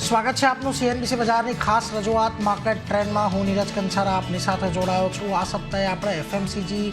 સ્વાગત છે આપનું સીએનબીસી બજારની ખાસ રજૂઆત માર્કેટ ટ્રેન્ડમાં. હું નીરજ કંસારા આપની સાથે જોડાયો છું. આ સપ્તાહે આપણે એફએમસીજી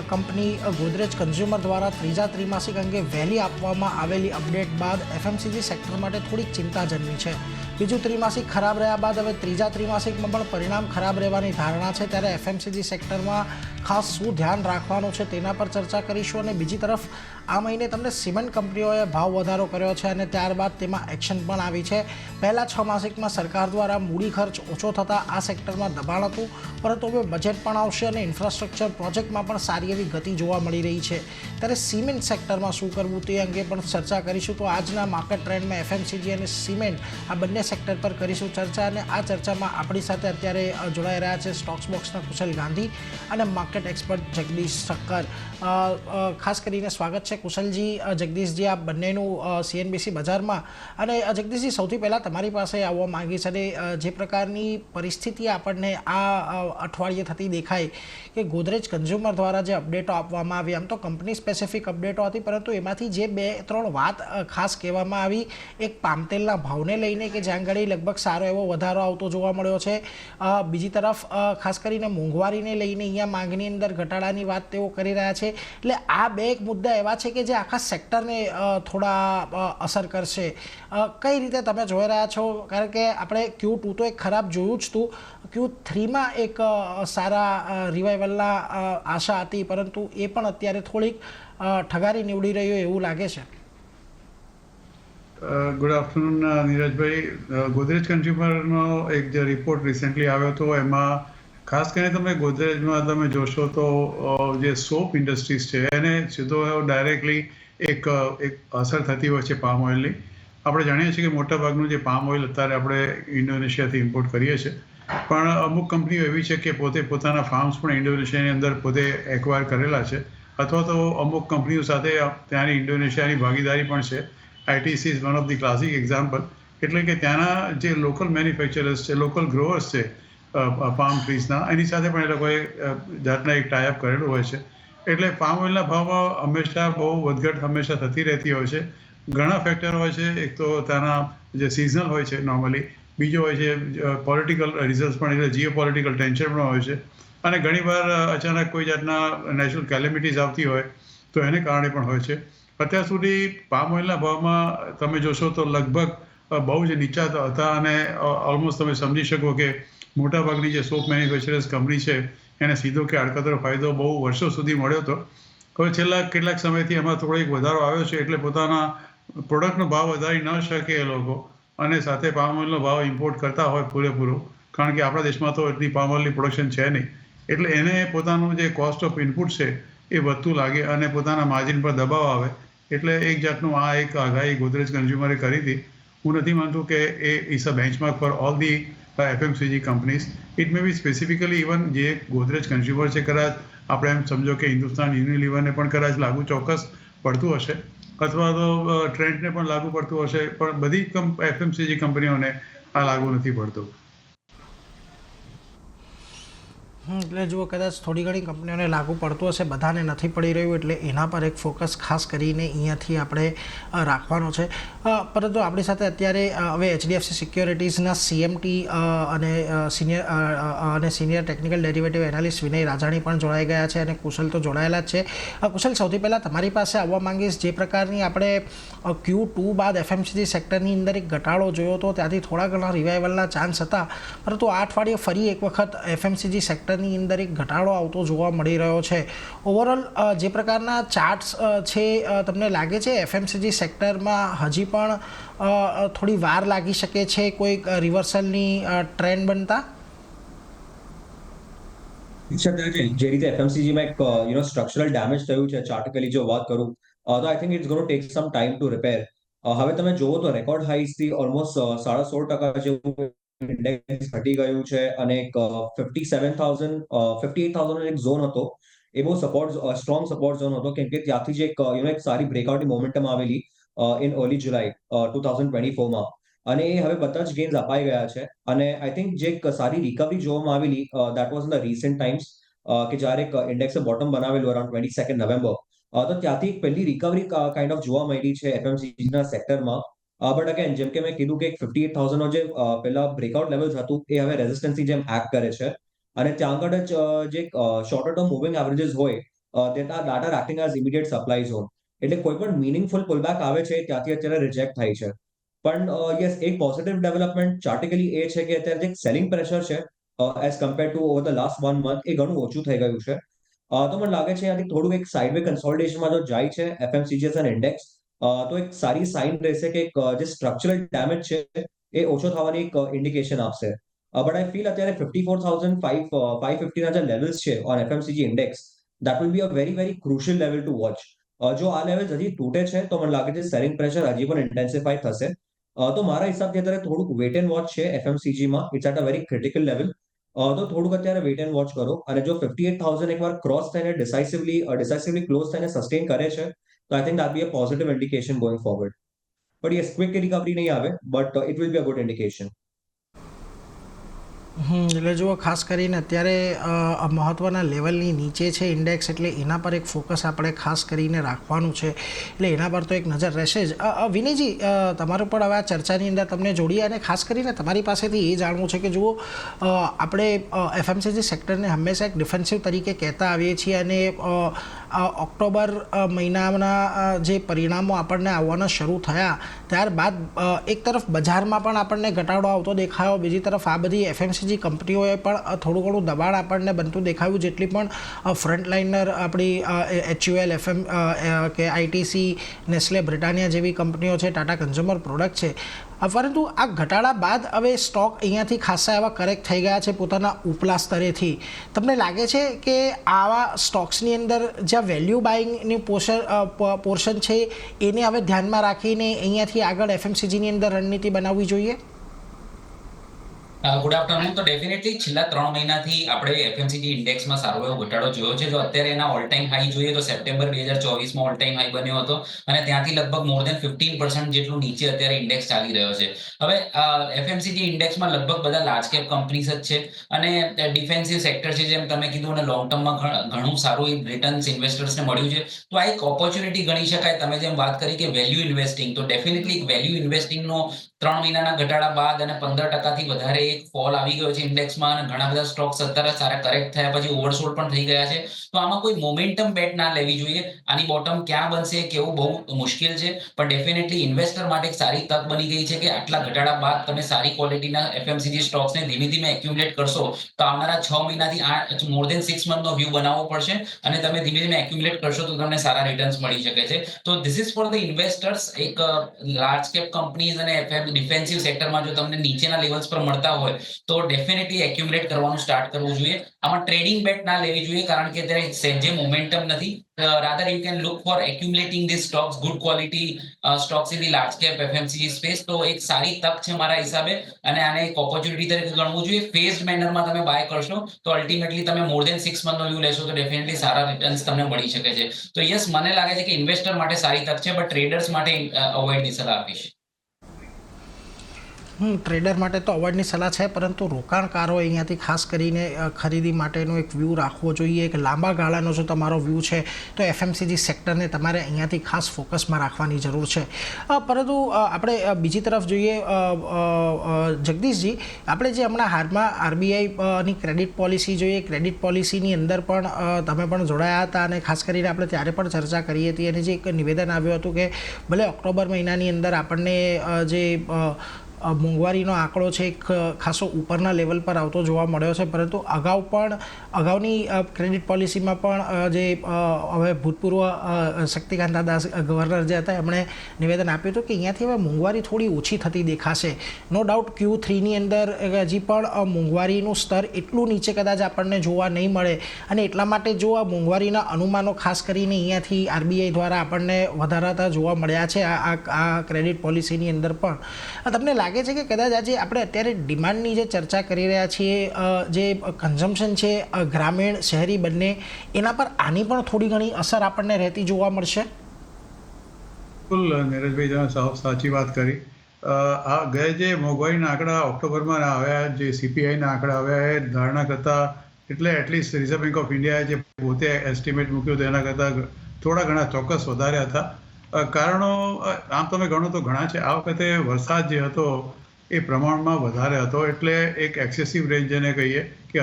કંપની ગોદરેજ કન્ઝ્યુમર દ્વારા ત્રીજા ત્રિમાસિક અંગે વહેલી આપવામાં આવેલી અપડેટ બાદ એફએમસીજી સેક્ટર માટે થોડીક ચિંતા જન્મી છે. બીજું ત્રિમાસિક ખરાબ રહ્યા બાદ હવે ત્રીજા ત્રિમાસિકમાં પણ પરિણામ ખરાબ રહેવાની ધારણા છે. ત્યારે એફએમસીજી સેક્ટરમાં ખાસ શું ધ્યાન રાખવાનું છે તેના પર ચર્ચા કરીશું. અને બીજી તરફ આ મહિને તમને સિમેન્ટ કંપનીઓએ ભાવ વધારો કર્યો છે અને ત્યારબાદ તેમાં એક્શન પણ આવી છે. પહેલા 6 માસિકમાં સરકાર દ્વારા મૂડી ખર્ચ ઓછો થતાં આ સેક્ટરમાં દબાણ હતું, પરંતુ હવે બજેટ પણ આવશે અને ઇન્ફ્રાસ્ટ્રક્ચર પ્રોજેક્ટમાં પણ સારી એવી ગતિ જોવા મળી રહી છે. ત્યારે સિમેન્ટ સેક્ટરમાં શું કરવું તે અંગે પણ ચર્ચા કરીશું. તો આજના માર્કેટ ટ્રેન્ડમાં એફએમસીજી અને સિમેન્ટ આ બંને સેક્ટર પર કરીશું ચર્ચા. અને આ ચર્ચામાં આપણી સાથે અત્યારે જોડાઈ રહ્યા છે સ્ટોક્સ બોક્સના કુશલ ગાંધી અને માર્કેટ એક્સપર્ટ જગદીશ ઠક્કર. ખાસ કરીને સ્વાગત છે કુશલજી, જગદીશજી, આ બંનેનું સીએનબીસી બજારમાં. અને જગદીશજી, સૌથી પહેલાં તમારી પાસે આવવા માંગીશ. અને જે પ્રકારની પરિસ્થિતિ આપણને આ અઠવાડિયે થતી દેખાય કે ગોદરેજ કન્ઝ્યુમર દ્વારા જે અપડેટો આપવામાં આવી, આમ તો કંપની સ્પેસિફિક અપડેટો હતી, પરંતુ એમાંથી જે 2-3 વાત ખાસ કહેવામાં આવી, એક પામતેલના ભાવને લઈને કે જ્યાં આગળ લગભગ સારો એવો વધારો આવતો જોવા મળ્યો છે. બીજી તરફ ખાસ કરીને મોંઘવારીને લઈને અહીંયા માંગની અંદર ઘટાડાની વાત તેઓ કરી રહ્યા છે. એટલે આ બે મુદ્દા એવા છે કે જે આખા સેક્ટરને થોડા અસર કરશે. કઈ રીતે તમે જોઈ રહ્યા છો? કારણ કે આપણે Q2 તો એક ખરાબ જોયું જ હતું, Q3માં એક સારા રિવાઇવલના આશા હતી, પરંતુ એ પણ અત્યારે થોડીક ઠગારી નીવડી રહ્યું એવું લાગે છે. ગુડ આફ્ટરનૂન નીરજભાઈ. ગોદરેજ કન્ઝ્યુમરનો એક જે રિપોર્ટ રિસેન્ટલી આવ્યો હતો એમાં ખાસ કરીને તમે ગોદરેજમાં તમે જોશો તો જે સોપ ઇન્ડસ્ટ્રીઝ છે એને સીધો ડાયરેક્ટલી એક અસર થતી હોય છે પામ ઓઇલની. આપણે જાણીએ છીએ કે મોટાભાગનું જે પામ ઓઇલ અત્યારે આપણે ઇન્ડોનેશિયાથી ઇમ્પોર્ટ કરીએ છીએ, પણ અમુક કંપનીઓ એવી છે કે પોતે પોતાના ફાર્મ્સ પણ ઇન્ડોનેશિયાની અંદર પોતે એક્વાયર કરેલા છે, અથવા તો અમુક કંપનીઓ સાથે ત્યાંની ઇન્ડોનેશિયાની ભાગીદારી પણ છે. ITC is one of the classic example. એટલે કે ત્યાંના જે લોકલ મેન્યુફેક્ચરર્સ છે, લોકલ ગ્રોઅર્સ છે પામ ટ્રીઝના, એની સાથે પણ એ લોકોએ જાતના એક ટાઈઅપ કરેલું હોય છે. એટલે પામ ઓઇલના ભાવમાં હંમેશા બહુ વધઘટ હંમેશા થતી રહેતી હોય છે. ઘણા ફેક્ટર હોય છે. એક તો ત્યાંના જે સિઝનલ હોય છે નોર્મલી, બીજો હોય છે પોલિટિકલ રિઝલ્ટ પણ, એટલે જીઓ પોલિટિકલ ટેન્શન પણ હોય છે. અને ઘણીવાર અચાનક કોઈ જાતના નેચરલ કેલેમિટીઝ આવતી હોય તો એને કારણે પણ હોય છે. અત્યાર સુધી પામ ઓઇલના ભાવમાં તમે જોશો તો લગભગ બહુ જ નીચા હતા, અને ઓલમોસ્ટ તમે સમજી શકો કે મોટાભાગની જે સોપ મેન્યુફેક્ચરર્સ કંપની છે એને સીધો કે આડકતરો ફાયદો બહુ વર્ષો સુધી મળ્યો હતો. હવે છેલ્લા કેટલાક સમયથી એમાં થોડો એક વધારો આવ્યો છે, એટલે પોતાના પ્રોડક્ટનો ભાવ વધારી ન શકે એ લોકો, અને સાથે પામ ઓઇલનો ભાવ ઇમ્પોર્ટ કરતા હોય પૂરેપૂરો, કારણ કે આપણા દેશમાં તો એટલી પામ ઓઇલની પ્રોડક્શન છે નહીં. એટલે એને પોતાનું જે કોસ્ટ ઓફ ઇનપુટ છે એ વધતું લાગે અને પોતાના માર્જિન પર દબાવ આવે. એટલે એક જાતનું આ એક આગાહી ગોદરેજ કન્ઝ્યુમરે કરી હતી. હું નથી માનતું કે એ is a benchmark for all the FMCG companies. It may be specifically even જે ગોદરેજ કન્ઝ્યુમર છે, કદાચ આપણે એમ સમજો કે હિન્દુસ્તાન યુનિલિવરને પણ કદાચ લાગુ ચોક્કસ પડતું હશે, અથવા તો ટ્રેન્ડને પણ લાગુ પડતું હશે, પણ બધી FMCG કંપનીઓને આ લાગુ નથી પડતું. એટલે જુઓ, કદાચ થોડી ઘણી કંપનીઓને લાગુ પડતું હશે, બધાને નથી પડી રહ્યું. એટલે એના પર એક ફોકસ ખાસ કરીને અહીંયાથી આપણે રાખવાનો છે. પરંતુ આપણી સાથે અત્યારે હવે HDFC સિક્યોરિટીઝના CMT અને સિનિયર ટેકનિકલ ડેરિવેટિવ એનાલિસ્ટ વિનય રાજાણી પણ જોડાઈ ગયા છે, અને કુશલ તો જોડાયેલા જ છે. કુશલ, સૌથી પહેલાં તમારી પાસે આવવા માંગીશ. જે પ્રકારની આપણે Q2 બાદ FMCG સેક્ટરની અંદર એક ઘટાડો જોયો હતો, ત્યાંથી થોડા ઘણા રિવાઇવલના ચાન્સ હતા, પરંતુ આ અઠવાડિયે ફરી એક વખત FMCG સેક્ટર ની અંદર એક ઘટાડો આવતો જોવા મળી રહ્યો છે. ઓવરઓલ જે પ્રકારના ચાર્ટ્સ છે, તમને લાગે છે FMCG સેક્ટરમાં હજી પણ થોડી વાર લાગી શકે છે કોઈ રિવર્સલની ટ્રેન્ડ બનતા? જે રીતે FMCG માં એક સ્ટ્રક્ચરલ ડેમેજ થયું છે ચાર્ટિકલી જો વાત કરું, તો I think it's gonna take some time to repair. હવે તમે જુઓ તો રેકોર્ડ હાઈસ થી ઓલમોસ્ટ 16.5% જેવું ઇન્ડેક્સ ઘટી ગયું છે, અને એક 58,000 એક ઝોન હતો, એ બહુ સ્ટ્રોંગ સપોર્ટ ઝોન હતો, કેમ કે ત્યાંથી જ એક સારી બ્રેકઆઉટની મોમેન્ટમ આવેલી ઇન અર્લી જુલાઈ 2024માં, અને એ હવે બધા જ ગેઇન્સ અપાઈ ગયા છે. અને આઈ થિંક જે એક સારી રિકવરી જોવામાં આવેલી that was in the recent times, કે જ્યારે એક ઇન્ડેક્સે બોટમ બનાવેલું અરાઉન્ડ 22 નવેમ્બર, તો ત્યાંથી એક પહેલી રિકવરી કાઇન્ડ ઓફ જોવા મળી છે FMCG ના સેક્ટરમાં. બટ અગેન જેમ કે મેં કીધું કે 58,000 નો જે પેલા બ્રેકઆઉટ લેવલ્સ હતું એ હવે રેઝિસ્ટન્સની જેમ એક્ટ કરે છે અને ત્યાં આગળ જ જે શોર્ટર ટર્મ મૂવિંગ એવરેજીસ હોય that are acting as immediate supply zone. એટલે કોઈ પણ મિનિંગફુલ પુલબેક આવે છે ત્યાંથી અત્યારે રિજેક્ટ થાય છે. પણ યસ એક પોઝિટિવ ડેવલપમેન્ટ ચાર્ટિકલી એ છે કે અત્યારે જે સેલિંગ પ્રેશર છે as compare to over the last 1 month એ ઘણું ઓછું થઈ ગયું છે. તો મને લાગે છે ત્યાંથી થોડું એક સાઇડવે કન્સોલિડેશનમાં જો જાય છે એફએમસીજીએસ અને ઇન્ડેક્સ તો એક સારી સાઇન રહેશે કે જે સ્ટ્રક્ચરલ ડેમેજ છે એ ઓછો થવાની એક ઇન્ડિકેશન આપશે. બટ આઈ ફીલ અત્યારે 54,550 ના જે લેવલ્સ છે on FMCG index that will be a very very crucial level to watch. જો આ લેવલ હજી તૂટે છે તો મને લાગે છે સેલિંગ પ્રેશર હજી પણ ઇન્ટેન્સિફાઈ થશે. તો મારા હિસાબથી અત્યારે થોડુંક વેટ એન્ડ વોચ છે એફએમસીજીમાં. It's at a very critical level. તો થોડુંક અત્યારે વેટ એન્ડ વોચ કરો અને જો 58,000 એકવાર ક્રોસ થઈને ડિસાઇસિવલી ક્લોઝ થઈને સસ્ટેન કરે છે તો I think that be a positive indication going forward. But yes, quick recovery નહીં આવે but it will be a good indication. એટલે જુઓ ખાસ કરીને અત્યારે મહત્ત્વના લેવલની નીચે છે ઇન્ડેક્સ એટલે એના પર એક ફોકસ આપણે ખાસ કરીને રાખવાનું છે એટલે એના પર તો એક નજર રહેશે જ. વિનયજી તમારું પણ હવે આ ચર્ચાની અંદર તમને જોડીએ અને ખાસ કરીને તમારી પાસેથી એ જાણવું છે કે જુઓ આપણે એફએમસીજી સેક્ટરને હંમેશા એક ડિફેન્સિવ તરીકે કહેતા આવીએ છીએ અને ઓક્ટોબર મહિનાના જે પરિણામો આપણને આવવાના શરૂ થયા ત્યારબાદ એક તરફ બજારમાં પણ આપણને ઘટાડો આવતો દેખાયો, બીજી તરફ આ બધી એફએમસીજી કંપનીઓએ પણ થોડું ઘણું દબાણ આપણને બનતું દેખાયું. જેટલી પણ ફ્રન્ટલાઇનર આપણી HUL, FM કે આઈટીસી, નેસ્લે, બ્રિટાનિયા જેવી કંપનીઓ છે, ટાટા કન્ઝ્યુમર પ્રોડક્ટ છે, પરંતુ આ ઘટાડા બાદ હવે સ્ટોક અહીંયાથી ખાસા એવા કરેક્ટ થઈ ગયા છે પોતાના ઉપલા સ્તરેથી. તમને લાગે છે કે આવા સ્ટોક્સની અંદર જ્યાં વેલ્યુ બાઇંગની પોર્શન છે એને હવે ધ્યાનમાં રાખીને અહીંયાથી આગળ એફએમસીજીની અંદર રણનીતિ બનાવવી જોઈએ? Good afternoon. તો ડેફિનેટલી છેલ્લા 3 મહિનાથી આપણે એફએમસીજી ઇન્ડેક્સમાં સારો એવો ઘટાડો જોયો છે. જો અત્યારે એના ઓલ ટાઈમ હાઈ જોઈએ તો સપ્ટેમ્બર 2024માં ઓલ ટાઈમ હાઈ બન્યો હતો અને ત્યાંથી લગભગ મોર દેન 15% જેટલું નીચે અત્યારે ઇન્ડેક્સ ચાલી રહ્યો છે. હવે એફએમસીજી ઇન્ડેક્સમાં લગભગ બધા લાર્જ કેપ કંપનીઝ જ છે અને ડિફેન્સિવ સેક્ટર છે જેમ તમે કીધું અને લોંગ ટર્મમાં ઘણું સારું રિટર્ન્સ ઇન્વેસ્ટર્સને મળ્યું છે. તો આ એક ઓપોર્ચ્યુનિટી ગણી શકાય. તમે જેમ વાત કરી કે વેલ્યુ ઇન્વેસ્ટિંગ, તો ડેફિનેટલી વેલ્યુ ઇન્વેસ્ટિંગનો 3 મહિનાના ઘટાડા બાદ અને 15%થી વધારે એક ફોલ આવી ગયો છે ઇન્ડેક્સમાં અને ઘણા બધા સ્ટોક્સ અત્યારે સારા કરેક્ટ થયા પછી ઓવરસોલ્ડ પણ થઈ ગયા છે. તો આમાં કોઈ મોમેન્ટમ બેટ ના લેવી જોઈએ. આની બોટમ ક્યાં બનશે કેવું બહુ મુશ્કેલ છે, પણ ડેફિનેટલી ઇન્વેસ્ટર માટે એક સારી તક બની ગઈ છે કે આટલા ઘટાડા બાદ તમે સારી ક્વોલિટીના એફએમસીજી સ્ટોક્સને ધીમે ધીમે એક્યુમ્યુલેટ કરશો તો આવનારા 6 મહિનાથી મોર દેન 6 મંથનો વ્યૂ બનાવવો પડશે અને તમે ધીમે ધીમે એક્યુમ્યુલેટ કરશો તો તમને સારા રિટર્ન્સ મળી શકે છે. તો this is for the investors. એક લાર્જ કેપ કંપનીઝ અને ડિફેન્સિવ સેક્ટરમાં જો તમને નીચેના લેવલ્સ પર મળતા હોય તો ડેફિનેટલી એક્યુમ્યુલેટ કરવાનું સ્ટાર્ટ કરવું જોઈએ. આમાં ટ્રેડિંગ બેટ ના લેવી જોઈએ કારણ કે અત્યારે સેજે મોમેન્ટમ નથી. Rather you can look for accumulating these stocks, good quality stocks in the large cap FMCG space. તો એક સારી તક છે મારા હિસાબે અને આને એક ઓપોર્ચ્યુનિટી તરીકે ગણવું જોઈએ. ફેઝડ મેનરમાં તમે બાય કરશો તો અલ્ટિમેટલી તમે મોર દેન 6 મંથનો વ્યૂ લેશો તો ડેફિનેટલી સારા રિટર્ન્સ તમને મળી શકે છે. તો યસ, મને લાગે છે કે ઇન્વેસ્ટર માટે સારી તક છે બટ ટ્રેડર્સ માટે અવોઇડની સલાહ આપીશ. ટ્રેડર માટે તો અવોઇડની સલાહ છે, પરંતુ રોકાણકારો અહીંયાથી ખાસ કરીને ખરીદી માટેનો એક વ્યૂ રાખવો જોઈએ. એક લાંબા ગાળાનો જો તમારો વ્યૂ છે તો એફએમસીજી સેક્ટરને તમારે અહીંયાથી ખાસ ફોકસમાં રાખવાની જરૂર છે. પરંતુ આપણે બીજી તરફ જોઈએ જગદીશજી, આપણે જે હમણાં હાલમાં આરબીઆઈની ક્રેડિટ પોલિસી જોઈએ, ક્રેડિટ પોલિસીની અંદર પણ તમે પણ જોડાયા હતા અને ખાસ કરીને આપણે ત્યારે પણ ચર્ચા કરી હતી અને જે એક નિવેદન આવ્યું હતું કે ભલે ઓક્ટોબર મહિનાની અંદર આપણને જે મોંઘવારીનો આંકડો છે એક ખાસો ઉપરના લેવલ પર આવતો જોવા મળ્યો છે, પરંતુ અગાઉની ક્રેડિટ પોલિસીમાં પણ જે હવે ભૂતપૂર્વ શક્તિકાંત દાસ ગવર્નર જે હતા એમણે નિવેદન આપ્યું હતું કે અહીંયાથી હવે મોંઘવારી થોડી ઓછી થતી દેખાશે. નો ડાઉટ Q3ની અંદર હજી પણ મોંઘવારીનું સ્તર એટલું નીચે કદાચ આપણને જોવા નહીં મળે અને એટલા માટે જો આ મોંઘવારીના અનુમાનો ખાસ કરીને અહીંયાથી આરબીઆઈ દ્વારા આપણને વધારાતા જોવા મળ્યા છે આ ક્રેડિટ પોલિસીની અંદર પણ. તમને લાગે છે કે કદાચ આજે આપણે અત્યારે ડિમાન્ડની જે ચર્ચા કરી રહ્યા છીએ, જે કન્ઝમ્પશન છે ગ્રામીણ શહેરી બંને, એના પર આની પણ થોડી ઘણી અસર આપણને રહેતી જોવા મળશે? બિલકુલ નીરજભાઈ, તમે સાચી વાત કરી. આ ગયા જે મોંઘવારીના આંકડા ઓક્ટોબરમાં આવ્યા, જે CPIના આંકડા આવ્યા એ ધારણા કરતાં એટલે એટલીસ્ટ રિઝર્વ બેંક ઓફ ઇન્ડિયાએ જે પોતે એસ્ટિમેટ મૂક્યું હતું એના કરતાં થોડા ઘણા ચોક્કસ વધારે હતા. કારણો આમ તમે ગણો તો ઘણા છે. આ વખતે વરસાદ જે હતો એ પ્રમાણમાં વધારે હતો, એટલે એક એક્સેસિવ રેન્જ જેને કહીએ કે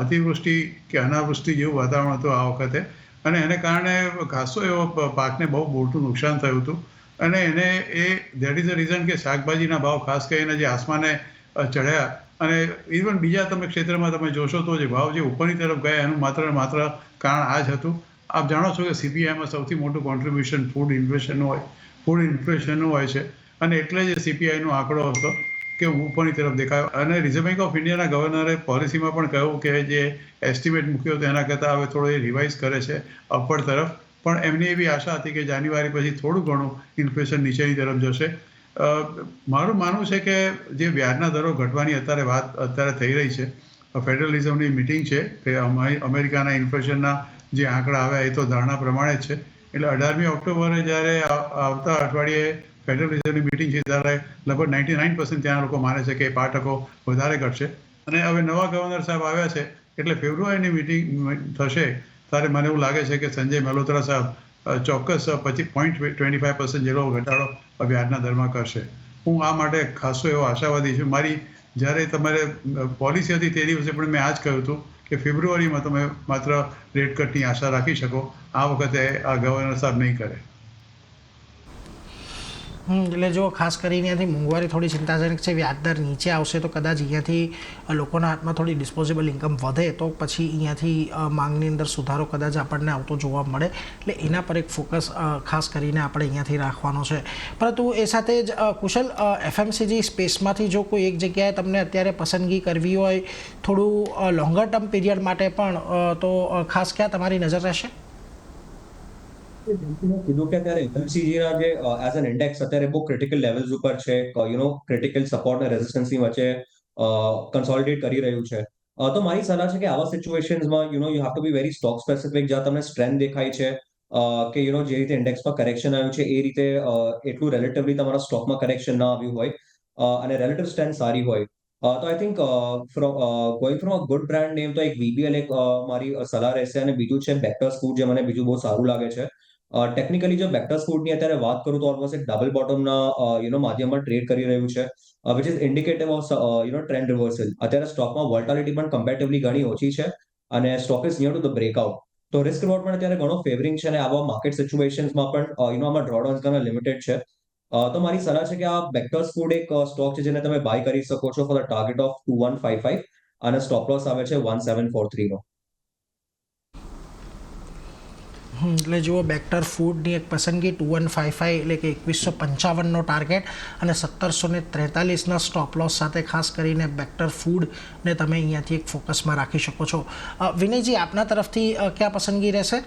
અતિવૃષ્ટિ કે અનાવૃષ્ટિ જેવું વાતાવરણ હતું આ વખતે, અને એને કારણે ખાસો એવો પાકને બહુ મોટું નુકસાન થયું હતું. અને દેટ ઇઝ ધ રીઝન કે શાકભાજીના ભાવ ખાસ કરીને જે આસમાને ચડ્યા, અને ઇવન બીજા તમે ક્ષેત્રમાં તમે જોશો તો જે ભાવ જે ઉપરની તરફ ગયા એનું માત્ર ને માત્ર કારણ આ જ હતું. આપ જાણો છો કે સીપીઆઈમાં સૌથી મોટું કોન્ટ્રીબ્યુશન ફૂડ ઇન્ફ્લેશનનું હોય છે, અને એટલે જ સીપીઆઈનો આંકડો હતો કે ઉપરની તરફ દેખાયો. અને રિઝર્વ બેંક ઓફ ઇન્ડિયાના ગવર્નરે પોલિસીમાં પણ કહ્યું કે જે એસ્ટિમેટ મૂક્યો હતો એના કરતાં હવે થોડો એ રિવાઇઝ કરે છે અપવર્ડ તરફ. પણ એમની એવી આશા હતી કે જાન્યુઆરી પછી થોડું ઘણું ઇન્ફ્લેશન નીચેની તરફ જશે. મારું માનવું છે કે જે વ્યાજના દરો ઘટવાની અત્યારે થઈ રહી છે, ફેડરલ રિઝર્વની મિટિંગ છે કે અમેરિકાના ઇન્ફ્લેશનના જે આંકડા આવ્યા એ તો ધારણા પ્રમાણે જ છે. એટલે 18મી ઓક્ટોબરે જ્યારે આવતા અઠવાડિયે ફેડરલ રિઝર્વની મિટિંગ છે ત્યારે લગભગ 99% ત્યાં લોકો માને છે કે 5% વધારે ઘટશે. અને હવે નવા ગવર્નર સાહેબ આવ્યા છે એટલે ફેબ્રુઆરીની મિટિંગ થશે ત્યારે મને એવું લાગે છે કે સંજય મલ્હોત્રા સાહેબ ચોક્કસ 0.25% જેટલો ઘટાડો વ્યાજના દરમાં કરશે. હું આ માટે ખાસો એવો આશાવાદી છું. મારી જ્યારે તમારે પોલિસી હતી તે દિવસે પણ મેં આ જ કહ્યું હતું કે ફેબ્રુઆરીમાં તમે માત્ર રેટ કટની આશા રાખી શકો, આ વખતે આ ગવર્નર સાહેબ નહીં કરે. એટલે જો ખાસ કરીને અહીંયાથી મોંઘવારી થોડી ચિંતાજનક છે, વ્યાજદર નીચે આવશે તો કદાચ અહીંયાથી લોકોના હાથમાં થોડી ડિસ્પોઝેબલ ઇન્કમ વધે તો પછી અહીંયાથી માંગની અંદર સુધારો કદાચ આપણને આવતો જોવા મળે. એટલે એના પર એક ફોકસ ખાસ કરીને આપણે અહીંયાથી રાખવાનો છે. પરંતુ એ સાથે જ કુશલ, એફએમસીજી સ્પેસમાંથી જો કોઈ એક જગ્યાએ તમને અત્યારે પસંદગી કરવી હોય થોડું લોંગર ટર્મ પીરિયડ માટે પણ, તો ખાસ ક્યાં તમારી નજર રહેશે? કીધું કે અત્યારે એફએમસીજીના જે એઝ એન ઇન્ડેક્સ અત્યારે બહુ ક્રિટિકલ લેવલ્સ ઉપર છે, ક્રિટિકલ સપોર્ટ અને રેઝિસ્ટન્સની વચ્ચે કન્સોલિડેટ કરી રહ્યું છે. તો મારી સલાહ છે કે આવા સિચ્યુએશન્સમાં you have to be very stock specific. જ્યાં તમને સ્ટ્રેન્થ દેખાય છે કે જે રીતે ઇન્ડેક્સમાં કરેક્શન આવ્યું છે એ રીતે એટલું રિલેટિવલી તમારા સ્ટોકમાં કરેક્શન ના આવ્યું હોય અને રિલેટિવ સ્ટ્રેન્થ સારી હોય, તો I think going from a good brand name તો એક વીબીએલ એક મારી સલાહ રહેશે. અને બીજું છે બેક્ટર્સ ફૂડ, જે મને બીજું બહુ સારું લાગે છે. ટેકનિકલી જો બેક્ટર્સ ફૂડની અત્યારે વાત કરું તો ઓલમોસ્ટ એક ડબલ બોટમના માધ્યમમાં ટ્રેડ કરી રહ્યું છે, which is indicative of trend reversal. અત્યારે સ્ટોકમાં વોલ્ટાલિટી પણ કમ્પેરેટિવલી ઘણી ઓછી છે અને stock is near to the breakout. તો રિસ્ક રિવોર્ડ પણ અત્યારે ઘણો ફેવરિંગ છે અને આવા માર્કેટ સિચ્યુએશન્સમાં પણ આમાં ડ્રોડાઉન્સ ઘણા લિમિટેડ છે. તો મારી સલાહ છે કે આ બેક્ટર્સ ફૂડ એક સ્ટોક છે જેને તમે બાય કરી શકો છો ફોર ધ ટાર્ગેટ ઓફ 2155 અને સ્ટોપ લોસ આવે છે 1743 નો. એટલે જુઓ, બેક્ટર ફૂડની એક પસંદગી 2155 એટલે કે 2155નો ટાર્ગેટ અને 1743ના સ્ટોપ લોસ સાથે ખાસ કરીને બેક્ટર ફૂડને તમે અહીંયાથી એક ફોકસમાં રાખી શકો છો. વિનયજી, આપના તરફથી ક્યાં પસંદગી રહેશે?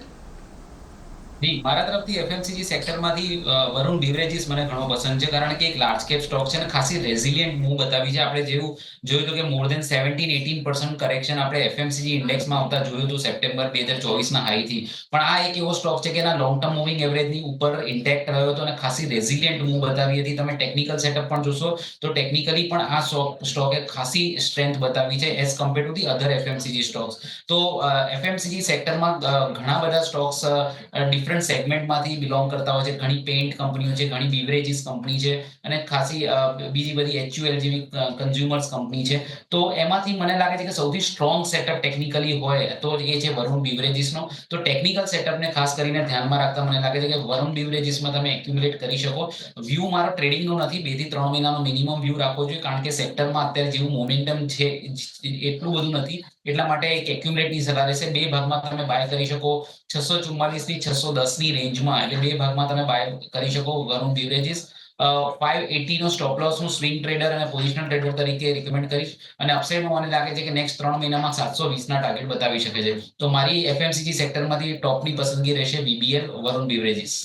મારા તરફથી એફએમસીજી સેક્ટરમાંથી વરુણ બેવરેજીસ મને ઘણો પસંદ છે, કારણ કે એક લાર્જ કેપ સ્ટોક છે અને ખાસી રેઝિલિયન્ટ મૂવ બતાવી છે. આપણે જેવું જોયું હતું કે મોર દેન 17-18% કરેક્શન આપણે એફએમસીજી ઇન્ડેક્સમાં આવતા જોયું હતું સપ્ટેમ્બર 2024ના હાઈથી. પણ આ એક એવો સ્ટોક છે કે એના લોંગ ટર્મ મૂવિંગ એવરેજની ઉપર ઇન્ટેક્ટ રહ્યો હતો અને ખાસી રેઝિલિયન્ટ મૂવ બતાવી હતી. તમે ટેકનિકલ સેટઅપ પણ જોશો તો ટેકનિકલી પણ આ સ્ટોકે ખાસી સ્ટ્રેન્થ બતાવી છે as compare to the other FMCG stocks. તો એફએમસીજી સેક્ટરમાં ઘણા બધા સ્ટોક્સ ડિફરન્ટ સેગમેન્ટમાંથી બિલોંગ કરતા હોય છે. ઘણી પેઇન્ટ કંપનીઓ છે, ઘણી બીવરેજીસ કંપની છે અને ખાસી બીજી બધી HUL જેવી કન્ઝ્યુમર્સ કંપની છે. તો એમાંથી મને લાગે છે કે સૌથી સ્ટ્રોંગ સેટઅપ ટેકનિકલી હોય તો એ છે વરુણ બીવરેજીસનો. તો ટેકનિકલ સેટઅપને ખાસ કરીને ધ્યાનમાં રાખતા મને લાગે છે કે વરુણ બીવરેજીસમાં તમે એક્યુમ્યુલેટ કરી શકો. વ્યૂ મારો ટ્રેડિંગનો નથી, 2 થી 3 મહિનાનો મિનિમમ વ્યૂ રાખવો જોઈએ, કારણ કે સેક્ટરમાં અત્યારે જેવું મોમેન્ટમ છે એટલું બધું નથી. એટલા માટે એક એક્યુમ્યુલેટની સલાહ રહેશે. 2 ભાગમાં તમે બાય કરી શકો, 644 થી 610ની રેન્જમાં, એટલે 2 ભાગમાં તમે બાય કરી શકો વરુણ બીવરેજીસ. 580 નો સ્ટોપ લોસ હું સ્વિંગ ટ્રેડર અને પોઝિશનલ ટ્રેડર તરીકે રિકમેન્ડ કરીશ. અને અપસાઇડમાં મને લાગે છે કે નેક્સ્ટ 3 મહિનામાં 720ના ટાર્ગેટ બતાવી શકે છે. તો મારી એફએમસીજી સેક્ટરમાંથી ટોપની પસંદગી રહેશે વીબીએલ વરુણ બીવરેજીસ.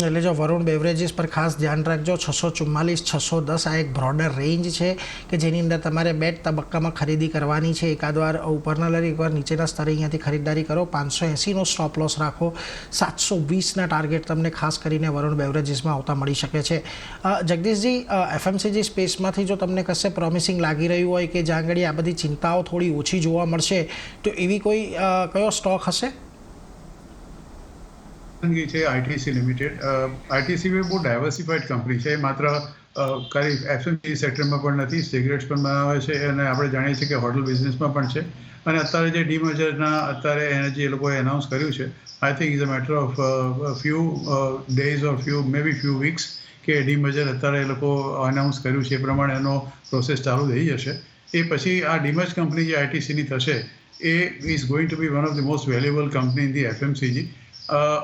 એટલે જો વરુણ બેવરેજીસ પર ખાસ ધ્યાન રાખજો. 644-610 આ એક બ્રોડર રેન્જ છે કે જેની અંદર તમારે 2 તબક્કામાં ખરીદી કરવાની છે. એકાદ વાર ઉપરના લઈ, એકવાર નીચેના સ્તરે અહીંયાથી ખરીદારી કરો. 580નો સ્ટોપ લોસ રાખો. 720ના ટાર્ગેટ તમને ખાસ કરીને વરુણ બેવરેજીસમાં આવતા મળી શકે છે. જગદીશજી, એફએમસીજી સ્પેસમાંથી જો તમને કશે પ્રોમિસિંગ લાગી રહ્યું હોય કે જ્યાં આગળ આ બધી ચિંતાઓ થોડી ઓછી જોવા મળશે તો એવી કયો સ્ટોક હશે? પસંદગી છે આઈટીસી લિમિટેડ. આઈટીસી બહુ ડાયવર્સિફાઈડ કંપની છે. માત્ર ખાલી એફએમસીજી સેક્ટરમાં પણ નથી, સિગરેટ્સ પણ બનાવે છે અને આપણે જાણીએ છીએ કે હોટલ બિઝનેસમાં પણ છે. અને અત્યારે જે ડીમર્જરના અત્યારે એને જે એ લોકોએ એનાઉન્સ કર્યું છે, I think is a matter of few days or few weeks કે ડીમર્જર અત્યારે એ લોકો અનાઉન્સ કર્યું છે એ પ્રમાણે એનો પ્રોસેસ ચાલુ થઈ જશે. એ પછી આ ડીમર્જ કંપની જે આઈટીસીની થશે એ is going to be one of the most valuable company in the FMCG.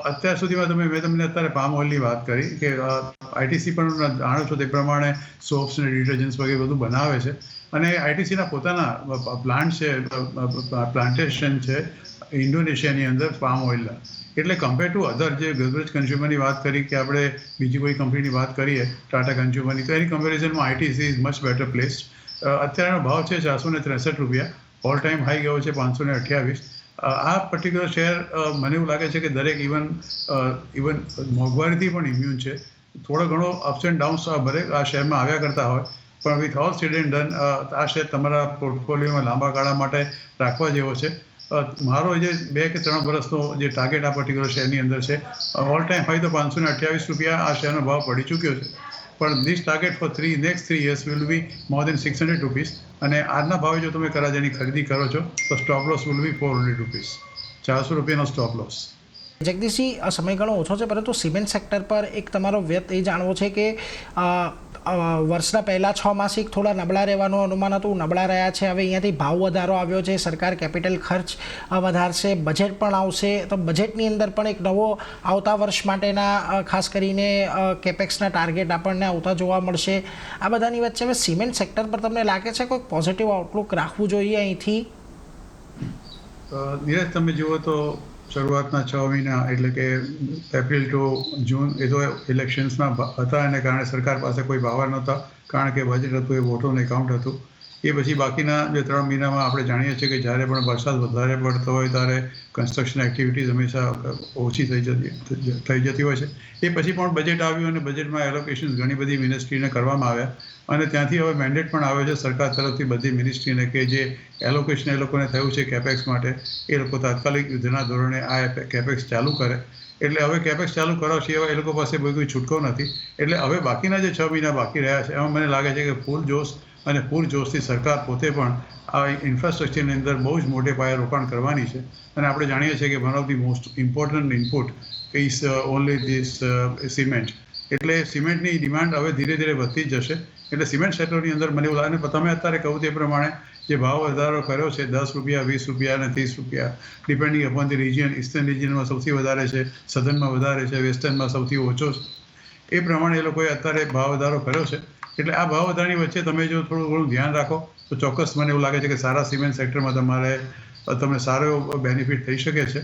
અત્યાર સુધીમાં મેં તમને અત્યારે પામ ઓઇલની વાત કરી કે આઈટીસી પણ જાણો છો તે પ્રમાણે સોપ્સ અને ડિટર્જન્ટ્સ વગેરે બધું બનાવે છે. અને આઈટીસીના પોતાના પ્લાન્ટ છે, પ્લાન્ટેશન છે ઇન્ડોનેશિયાની અંદર પામ ઓઇલના. એટલે કમ્પેર ટુ અધર જે ગોદરેજ કન્ઝ્યુમરની વાત કરી કે આપણે બીજી કોઈ કંપનીની વાત કરીએ ટાટા કન્ઝ્યુમરની, તો એની કમ્પેરિઝનમાં ITC is much better place. અત્યારનો ભાવ છે 463 રૂપિયા, ઓલ ટાઈમ હાઈ ગયો છે 528. આ પર્ટિક્યુલર શેર મને એવું લાગે છે કે દરેક ઇવન મોંઘવારીથી પણ ઇમ્યુન છે. થોડો ઘણો અપ્સ એન્ડ ડાઉન્સ ભલે આ શેરમાં આવ્યા કરતા હોય, પણ with all sad and done આ શેર તમારા પોર્ટફોલિયોમાં લાંબા ગાળા માટે રાખવા જેવો છે. મારો જે 2 કે 3 વર્ષનો જે ટાર્ગેટ આ પર્ટિક્યુલર શેરની અંદર છે, ઓલ ટાઈમ હાઈ તો 528 રૂપિયા આ શેરનો ભાવ પડી ચૂક્યો છે. પણ this target for next 3 years will be more than 600 rupees. અને આજના ભાવે જો તમે કરાજાની ખરીદી કરો છો તો stop loss will be 400 rupees. 400 રૂપિયાનો સ્ટોપ લોસ. જગદીશજી, સમય ઘણો ઓછો છે, પરંતુ સિમેન્ટ સેક્ટર પર એક તમારો વ્યક્ત એ જાણવો છે કે વર્ષના પહેલા 6 માસિક થોડા નબળા રહેવાનું અનુમાન હતું, નબળા રહ્યા છે. હવે અહીંયાથી ભાવ વધારો આવ્યો છે, સરકાર કેપિટલ ખર્ચ વધારશે, બજેટ પણ આવશે, તો બજેટની અંદર પણ એક નવો આવતા વર્ષ માટેના ખાસ કરીને કેપેક્સના ટાર્ગેટ આપણને આવતા જોવા મળશે. આ બધાની વચ્ચે હવે સિમેન્ટ સેક્ટર પર તમને લાગે છે કોઈક પોઝિટિવ આઉટલુક રાખવું જોઈએ અહીંથી? નીરજ, તમે જુઓ તો શરૂઆતના 6 મહિના એટલે કે એપ્રિલ ટુ જૂન એ તો ઇલેક્શન્સના હતા, એને કારણે સરકાર પાસે કોઈ પાવર નહોતા, કારણ કે બજેટ હતું, એ વોટોનું એકાઉન્ટ હતું. એ પછી બાકીના જે 3 મહિનામાં આપણે જાણીએ છીએ કે જ્યારે પણ વરસાદ વધારે પડતો હોય ત્યારે કન્સ્ટ્રક્શન એક્ટિવિટીઝ હંમેશા ઓછી થઈ જતી હોય છે. એ પછી પણ બજેટ આવ્યું અને બજેટમાં એલોકેશન્સ ઘણી બધી મિનિસ્ટ્રીને કરવામાં આવ્યા અને ત્યાંથી હવે મેન્ડેટ પણ આવ્યો છે સરકાર તરફથી બધી મિનિસ્ટ્રીને કે જે એલોકેશન એ લોકોને થયું છે કેપેક્સ માટે, એ લોકો તાત્કાલિક યુદ્ધના ધોરણે આ કેપેક્સ ચાલુ કરે. એટલે હવે કેપેક્સ ચાલુ કરવા સિવાય એ લોકો પાસે કોઈ છૂટકો નથી. એટલે હવે બાકીના જે 6 મહિના બાકી રહ્યા છે એમાં મને લાગે છે કે ફૂલ જોશ અને પૂરજોશથી સરકાર પોતે પણ આ ઇન્ફ્રાસ્ટ્રક્ચરની અંદર બહુ જ મોટે પાયે રોકાણ કરવાની છે. અને આપણે જાણીએ છીએ કે one of the most important input is only this cement. એટલે સિમેન્ટની ડિમાન્ડ હવે ધીરે ધીરે વધતી જ જશે. એટલે સિમેન્ટ સેક્ટરની અંદર મને એવું લાગે, તમે અત્યારે કહું તે પ્રમાણે જે ભાવ વધારો કર્યો છે 10 રૂપિયા, 20 રૂપિયા અને 30 રૂપિયા depending upon the region. Eastern રિજિયનમાં સૌથી વધારે છે, સધર્નમાં વધારે છે, વેસ્ટર્નમાં સૌથી ઓછો છે. એ પ્રમાણે એ લોકોએ અત્યારે ભાવ વધારો કર્યો છે. એટલે આ ભાવ વધારાની વચ્ચે તમે જો થોડું ઘણું ધ્યાન રાખો તો ચોક્કસ મને એવું લાગે છે કે સારા સિમેન્ટ સેક્ટરમાં તમને સારો એવો બેનિફિટ થઈ શકે છે.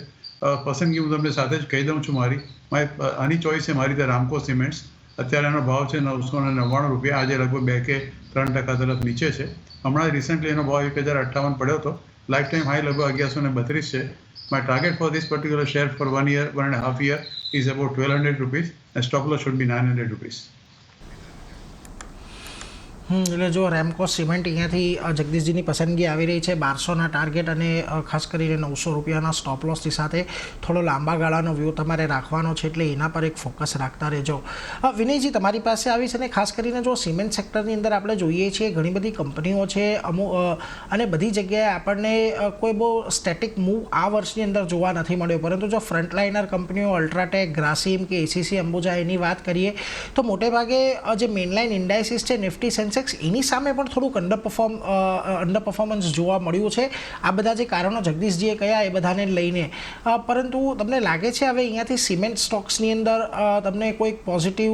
પસંદગી હું તમને સાથે જ કહી દઉં છું આની ચોઈસ છે મારી રામકો સિમેન્ટ્સ. અત્યારે એનો ભાવ છે 999 રૂપિયા, આજે લગભગ 2 કે 3% તરફ નીચે છે. હમણાં રિસેન્ટલી એનો ભાવ 1058 પડ્યો હતો. લાઈફ ટાઈમ હાઈ લગભગ 1132 છે. My target for this particular share for 1.5 year is about 1200 rupees and stop loss should be 900 rupees. એટલે જો રેમકો સિમેન્ટ અહીંયાથી જગદીશજીની પસંદગી આવી રહી છે 1200ના ટાર્ગેટ અને ખાસ કરીને 900 રૂપિયાના સ્ટોપ લોસની સાથે થોડો લાંબા ગાળાનો વ્યૂ તમારે રાખવાનો છે, એટલે એના પર એક ફોકસ રાખતા રહેજો. વિનયજી, તમારી પાસે આવીશ અને ખાસ કરીને જો સિમેન્ટ સેક્ટરની અંદર આપણે જોઈએ છીએ ઘણી બધી કંપનીઓ છે અને બધી જગ્યાએ આપણને કોઈ બહુ સ્ટેટિક મૂવ આ વર્ષની અંદર જોવા નથી મળ્યો. પરંતુ જો ફ્રન્ટલાઇનર કંપનીઓ અલ્ટ્રાટેક, ગ્રાસિમ કે એસીસી અંબુજા એની વાત કરીએ તો મોટે ભાગે જે મેઇનલાઇન ઇન્ડાઇસિસ છે નિફ્ટી સેન્સેક્સ એની સામે પણ થોડુંક અંડર પરફોર્મન્સ જોવા મળ્યું છે. આ બધા જે કારણો જગદીશજીએ કહ્યા એ બધાને લઈને, પરંતુ તમને લાગે છે હવે અહીંયાથી સિમેન્ટ સ્ટોક્સની અંદર તમને કોઈક પોઝિટિવ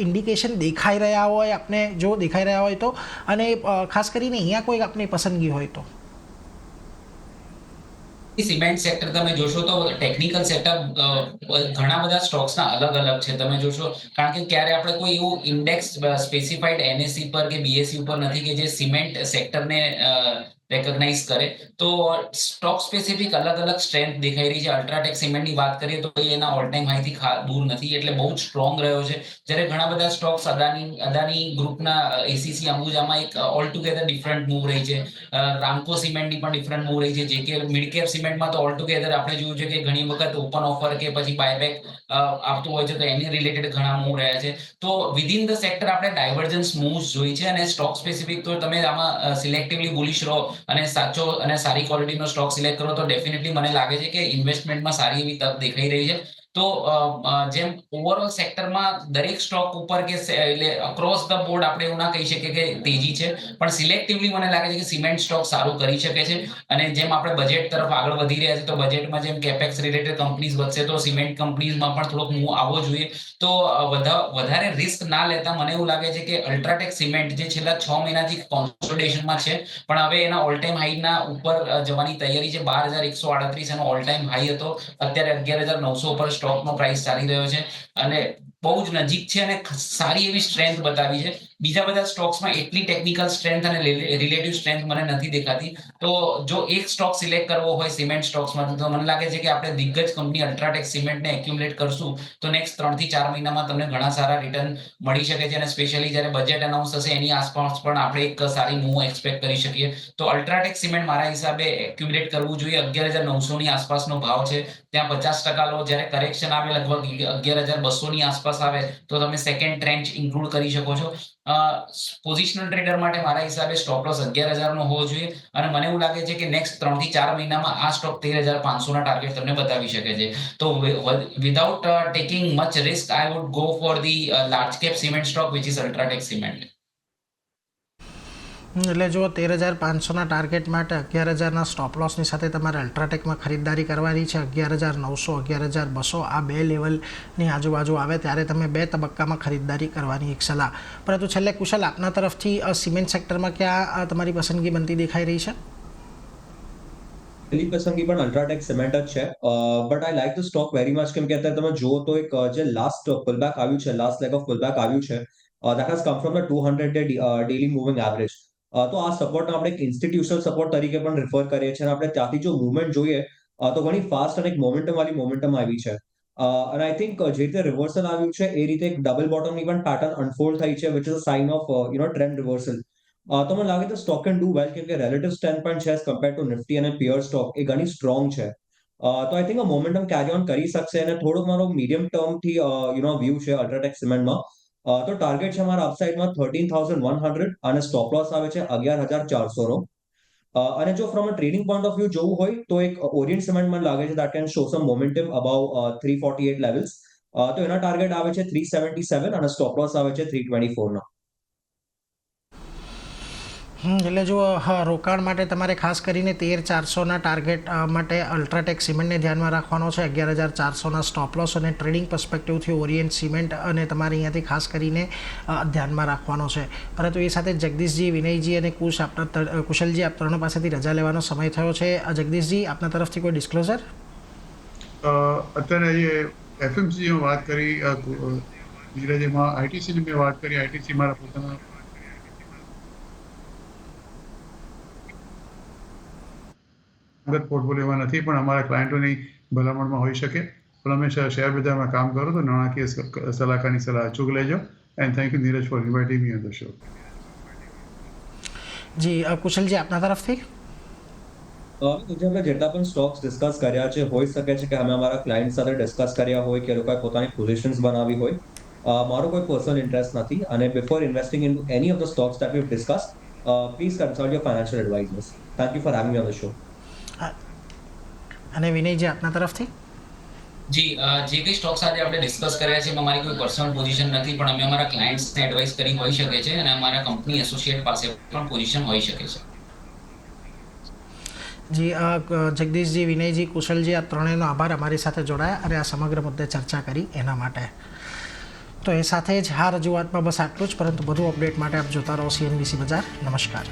ઇન્ડિકેશન દેખાઈ રહ્યા હોય, આપને જો દેખાઈ રહ્યા હોય તો, અને ખાસ કરીને અહીંયા કોઈક આપની પસંદગી હોય તો? સિમેન્ટ સેક્ટર તમે જોશો તો ટેકનિકલ સેટઅપ ઘણા બધા સ્ટોક્સના અલગ અલગ છે. તમે જોશો કારણ કે ક્યારે આપણે કોઈ એવું ઇન્ડેક્સ સ્પેસિફાઈડ એનએસસી પર કે બીએસસી ઉપર નથી કે જે સિમેન્ટ સેક્ટરને રેકગ્નાઇઝ કરે. તો સ્ટોક સ્પેસિફિક અલગ અલગ સ્ટ્રેન્થ દેખાઈ રહી છે. અલ્ટ્રાટેક સિમેન્ટની વાત કરીએ તો એ એના ઓલ ટાઈમ હાઈથી દૂર નથી, એટલે બહુ જ સ્ટ્રોંગ રહ્યો છે. જ્યારે ઘણા બધા સ્ટોક્સ અદાની ગ્રુપના એસીસી અંબુજામાં એક ઓલ ટુગેધર ડિફરન્ટ મૂવ રહી છે. રામકો સિમેન્ટની પણ ડિફરન્ટ મૂવ રહી છે. જે કે મિડ કેપ સિમેન્ટમાં તો ઓલ ટુગેધર આપણે જોયું છે કે ઘણી વખત ઓપન ઓફર કે પછી બાયબેક આવતું હોય છે, તો એની રિલેટેડ ઘણા મૂવ રહ્યા છે. તો વિધિન ધ સેક્ટર આપણે ડાયવર્જન્સ મૂવ્સ જોઈ છે, અને સ્ટોક સ્પેસિફિક તો તમે આમાં સિલેક્ટિવલી બુલિશ રહો અને સાચો અને સારી ક્વોલિટીનો સ્ટોક સિલેક્ટ કરો તો ડેફિનેટલી મને લાગે છે કે ઇન્વેસ્ટમેન્ટમાં સારી એવી તક દેખાઈ રહી છે. તો જેમ ઓવરઓલ સેક્ટરમાં દરેક સ્ટોક ઉપર કે એટલે અક્રોસ ધ બોર્ડ આપણે એવું ના કહી શકીએ કે તેજી છે, પણ સિલેક્ટિવલી મને લાગે છે કે સિમેન્ટ સ્ટોક સારું કરી શકે છે. અને જેમ આપણે બજેટ તરફ આગળ વધી રહ્યા છે, તો બજેટમાં જેમ કેપેક્સ રિલેટેડ કંપનીઝ વધશે તો સિમેન્ટ કંપનીઝમાં પણ થોડોક મૂવ આવવો જોઈએ. તો વધારે રિસ્ક ના લેતા મને એવું લાગે છે કે અલ્ટ્રાટેક સિમેન્ટ જે છેલ્લા 6 મહિનાથી કોન્સોલિડેશનમાં છે, પણ હવે એના ઓલ ટાઈમ હાઈના ઉપર જવાની તૈયારી છે. 12,138 એનો ઓલ ટાઈમ હાઈ હતો, અત્યારે 11,900 ઉપર સ્ટોકનો પ્રાઇસ ચાલી રહ્યો છે અને બહુ જ નજીક છે અને સારી એવી સ્ટ્રેન્થ બતાવી છે. બીજા બધા સ્ટોક્સમાં એટલી ટેકનિકલ સ્ટ્રેન્થ અને રિલેટિવ સ્ટ્રેન્થ મને નથી દેખાતી. તો જો એક સ્ટોક સિલેક્ટ કરવો હોય સિમેન્ટ સ્ટોક્સમાંથી, તો મને લાગે છે કે આપણે દિગ્ગજ કંપની અલ્ટ્રાટેક સિમેન્ટને એક્યુમ્યુલેટ કરશું તો નેક્સ્ટ 3 થી 4 મહિનામાં તમને ઘણા સારા રિટર્ન મળી શકે છે. અને સ્પેશિયલી જ્યારે બજેટ અનાઉન્સ થશે એની આસપાસ પણ આપણે એક સારી મૂવ એક્સપેક્ટ કરી શકીએ. તો અલ્ટ્રાટેક સિમેન્ટ મારા હિસાબે એક્યુમ્યુલેટ કરવું જોઈએ. 11,900 ની આસપાસનો ભાવ છે, ત્યાં 50% લો. જ્યારે કરેક્શન આવે લગભગ 11,200 ની આસપાસ આવે તો તમે સેકન્ડ ટ્રેન્ચ ઇન્ક્લુડ કરી શકો છો. પોઝિશનલ ટ્રેડર માટે મારા હિસાબે સ્ટોપ લોસ 11,000 નો હોવો જોઈએ, અને મને એવું લાગે છે કે નેક્સ્ટ 3 થી 4 મહિનામાં આ સ્ટોક 13,500 ના ટાર્ગેટ તમને બતાવી શકે છે. તો without taking much risk I would go for the large cap cement stock which is UltraTech cement. એટલે જો 13,500ના ટાર્ગેટ માટે 11,000ના સ્ટોપ લોસની સાથે તમારે અલ્ટ્રાટેકમાં ખરીદદારી કરવાની છે. 11,900 11,200 આ બે લેવલની આજુબાજુ આવે ત્યારે તમે 2 તબક્કામાં ખરીદદારી કરવાની એક સલાહ. પરંતુ છેલ્લે કુશલ, આપના તરફથી સિમેન્ટ સેક્ટરમાં ક્યાં તમારી પસંદગી બનતી દેખાઈ રહી છે? પેલી પસંદગી પણ અલ્ટ્રાટેક સિમેન્ટ જ છે, but I like the stock very much, કેમ કે અત્યારે તમે જુઓ તો એક જે લાસ્ટ પુલબેક આવ્યું છે, લાસ્ટ લેગ ઓફ પુલબેક આવ્યું છે, that has come from the 200 day daily moving average. તો આ સપોર્ટને આપણે એક ઇન્સ્ટિટ્યુશનલ સપોર્ટ તરીકે પણ રિફર કરીએ છીએ, અને આપણે ત્યાંથી જો મૂવમેન્ટ જોઈએ તો ઘણી ફાસ્ટ અને એક મોમેન્ટમ આવી છે. અને આઈ થિંક જે રીતે રિવર્સલ આવ્યું છે એ રીતે એક ડબલ બોટમની પણ પેટર્ન અનફોલ્ડ થઈ છે, which is a sign of trend reversal. તો મને લાગે છે સ્ટોક કેન ડુ વેલ, કેમ કે રેલેટિવ સ્ટ્રેન્થ પણ છે કમ્પેર ટુ નિફ્ટી અને પિયર સ્ટોક એ ઘણી સ્ટ્રોંગ છે. તો I think momentum carry on કરી શકશે, અને થોડોક મારો મીડિયમ ટર્મથી વ્યૂ છે અલ્ટ્રાટેક સિમેન્ટમાં. તો ટાર્ગેટ છે મારા અપસાઇડમાં 13,100 અને સ્ટોપ લોસ આવે છે 11,400 નો. અને જો from a trading point of view જોવું હોય તો એક ઓરિયન્ટ સિમેન્ટ મને લાગે છે that can show some momentum above 348 levels. તો એના ટાર્ગેટ આવે છે 377 અને સ્ટોપ લોસ આવે છે 324 નો. એટલે જો રોકાણ માટે તમારે ખાસ કરીને 13,400ના ટાર્ગેટ માટે અલ્ટ્રાટેક સિમેન્ટને ધ્યાનમાં રાખવાનો છે. 11,400ના સ્ટોપ લોસ, અને ટ્રેડિંગ પર્સપેક્ટિવથી ઓરિયન્ટ સિમેન્ટ અને તમારે અહીંયાથી ખાસ કરીને ધ્યાનમાં રાખવાનો છે. પરંતુ એ સાથે જગદીશજી, વિનયજી અને કુશલજી, આપ ત્રણો પાસેથી રજા લેવાનો સમય થયો છે. જગદીશજી, આપના તરફથી કોઈ ડિસ્ક્લોઝર? અત્યારે એ એફએમસીજીમાં વાત કરી, નીરજમાં આઈટીસીની મેં વાત કરી. આઈટીસી મારા પોતાના પોર્ટફોલિયોમાં નથી, પણ અમારા ક્લાયન્ટોની ભલામણમાં હોઈ શકે. પણ અમે શેર બજારમાં કામ કરો તો નાણાકીય સલાહકારની સલાહ અચૂક લેજો. And thank you Neeraj for inviting me on the show. જી કુશલજી, આપના તરફથી? આપણે જેટલા પણ સ્ટોક્સ ડિસ્કસ કર્યા છે, હોઈ શકે છે કે અમે અમારા ક્લાયન્ટ સાથે ડિસ્કસ કર્યા હોય કે લોકોએ પોતાની પોઝિશન્સ બનાવી હોય. મારો કોઈ પર્સનલ ઇન્ટરેસ્ટ નથી, અને before investing in any of the stocks that we have discuss, please consult your financial advisers. Thank you for having me on the show. અને વિનયજી, આપના તરફથી? જી, જે કઈ સ્ટોક્સ આજે આપણે ડિસ્કસ કર્યા છે એમાં મારી કોઈ પર્સનલ પોઝિશન નથી, પણ અમે અમારા ક્લાયન્ટ્સને એડવાઇસ કરી હોઈ શકે છે, અને અમારા કંપની એસોસિએટ પાસે પણ પોઝિશન હોઈ શકે છે. જી જગદીશજી, વિનયજી, કુશલજી, આ ત્રણેયનો આભાર અમારી સાથે જોડાયા અને આ સમગ્ર મુદ્દે ચર્ચા કરી એના માટે. તો એ સાથે જ આ રજૂઆતમાં બસ આટલું જ, પરંતુ વધુ અપડેટ માટે આપ જોતા રહો CNBC બજાર. નમસ્કાર.